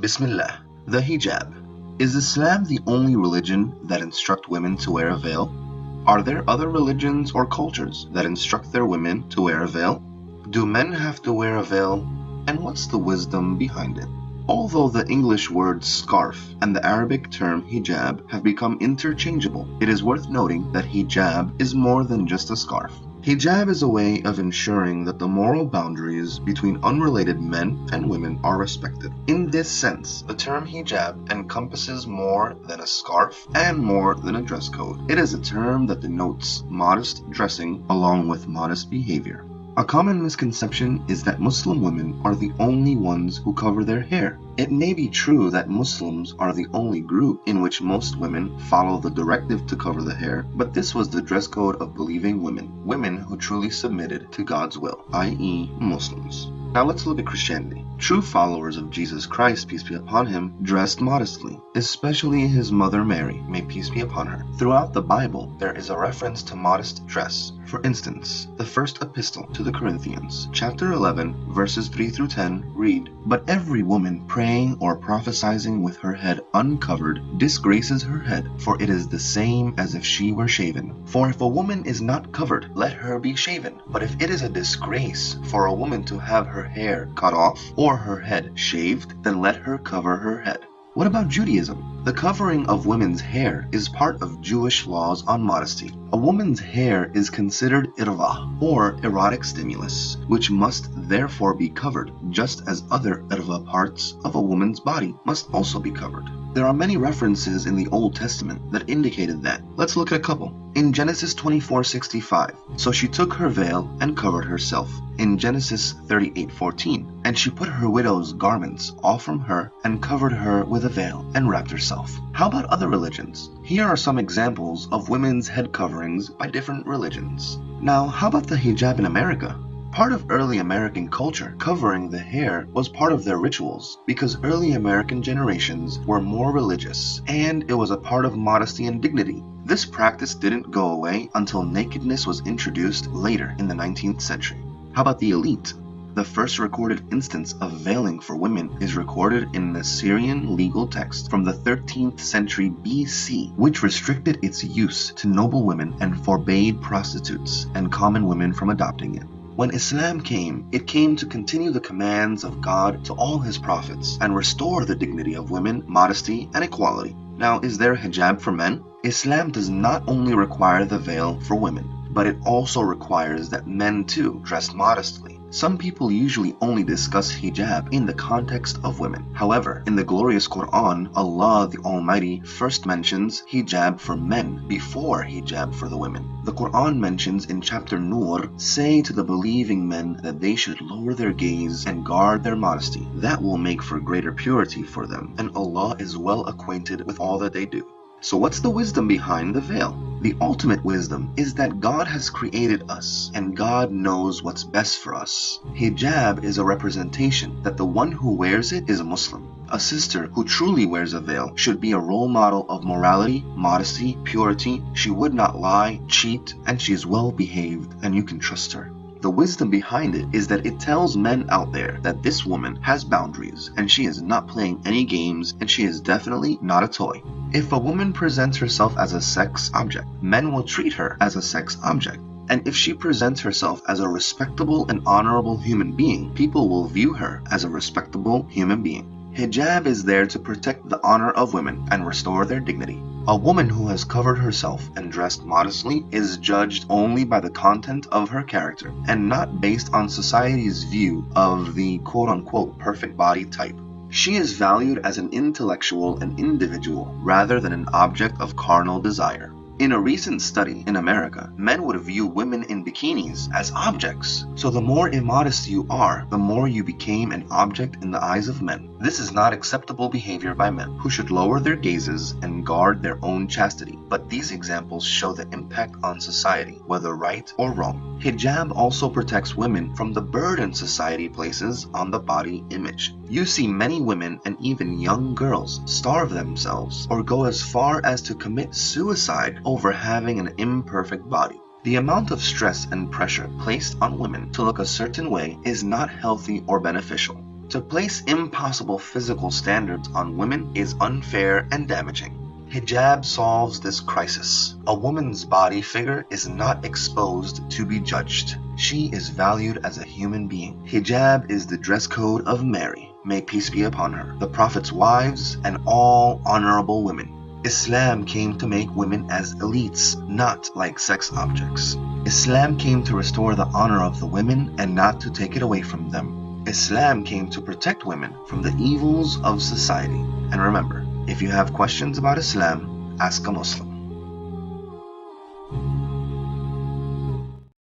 Bismillah. The hijab. Is Islam the only religion that instruct women to wear a veil? Are there other religions or cultures that instruct their women to wear a veil? Do men have to wear a veil? And what's the wisdom behind it? Although the English word scarf and the Arabic term hijab have become interchangeable, it is worth noting that hijab is more than just a scarf. Hijab is a way of ensuring that the moral boundaries between unrelated men and women are respected. In this sense, the term hijab encompasses more than a scarf and more than a dress code. It is a term that denotes modest dressing along with modest behavior. A common misconception is that Muslim women are the only ones who cover their hair. It may be true that Muslims are the only group in which most women follow the directive to cover the hair, but this was the dress code of believing women who truly submitted to God's will, i.e. Muslims. Now let's look at Christianity. True followers of Jesus Christ, peace be upon him, dressed modestly, especially his mother Mary, may peace be upon her. Throughout the Bible, there is a reference to modest dress. For instance, the first epistle to the Corinthians, chapter 11, verses 3 through 10, read, "But every woman praying or prophesying with her head uncovered disgraces her head, for it is the same as if she were shaven. For if a woman is not covered, let her be shaven. But if it is a disgrace for a woman to have her hair cut off or her head shaved, then let her cover her head." What about Judaism? The covering of women's hair is part of Jewish laws on modesty. A woman's hair is considered irva, or erotic stimulus, which must therefore be covered, just as other irva parts of a woman's body must also be covered. There are many references in the Old Testament that indicated that. Let's look at a couple. In Genesis 24:65, so she took her veil and covered herself. In Genesis 38:14, and she put her widow's garments off from her and covered her with a veil and wrapped herself. How about other religions? Here are some examples of women's head coverings by different religions. Now, how about the hijab in America? Part of early American culture, covering the hair was part of their rituals because early American generations were more religious, and it was a part of modesty and dignity. This practice didn't go away until nakedness was introduced later in the 19th century. How about the elite? The first recorded instance of veiling for women is recorded in an Assyrian legal text from the 13th century BC, which restricted its use to noble women and forbade prostitutes and common women from adopting it. When Islam came, it came to continue the commands of God to all his prophets and restore the dignity of women, modesty, and equality. Now, is there hijab for men? Islam does not only require the veil for women, but it also requires that men too dress modestly. Some people usually only discuss hijab in the context of women. However, in the glorious Quran, Allah the Almighty first mentions hijab for men before hijab for the women. The Quran mentions in chapter Nur, "Say to the believing men that they should lower their gaze and guard their modesty. That will make for greater purity for them, and Allah is well acquainted with all that they do." So what's the wisdom behind the veil? The ultimate wisdom is that God has created us and God knows what's best for us. Hijab is a representation that the one who wears it is a Muslim. A sister who truly wears a veil should be a role model of morality, modesty, purity. She would not lie, cheat, and she is well behaved and you can trust her. The wisdom behind it is that it tells men out there that this woman has boundaries and she is not playing any games and she is definitely not a toy. If a woman presents herself as a sex object, men will treat her as a sex object. And if she presents herself as a respectable and honorable human being, people will view her as a respectable human being. Hijab is there to protect the honor of women and restore their dignity. A woman who has covered herself and dressed modestly is judged only by the content of her character and not based on society's view of the quote-unquote perfect body type. She is valued as an intellectual and individual rather than an object of carnal desire. In a recent study in America, men would view women in bikinis as objects. So the more immodest you are, the more you became an object in the eyes of men. This is not acceptable behavior by men, who should lower their gazes and guard their own chastity. But these examples show the impact on society, whether right or wrong. Hijab also protects women from the burden society places on the body image. You see many women and even young girls starve themselves or go as far as to commit suicide over having an imperfect body. The amount of stress and pressure placed on women to look a certain way is not healthy or beneficial. To place impossible physical standards on women is unfair and damaging. Hijab solves this crisis. A woman's body figure is not exposed to be judged. She is valued as a human being. Hijab is the dress code of Mary, may peace be upon her, the Prophet's wives, and all honorable women. Islam came to make women as elites, not like sex objects. Islam came to restore the honor of the women and not to take it away from them. Islam came to protect women from the evils of society. And remember, if you have questions about Islam, ask a Muslim.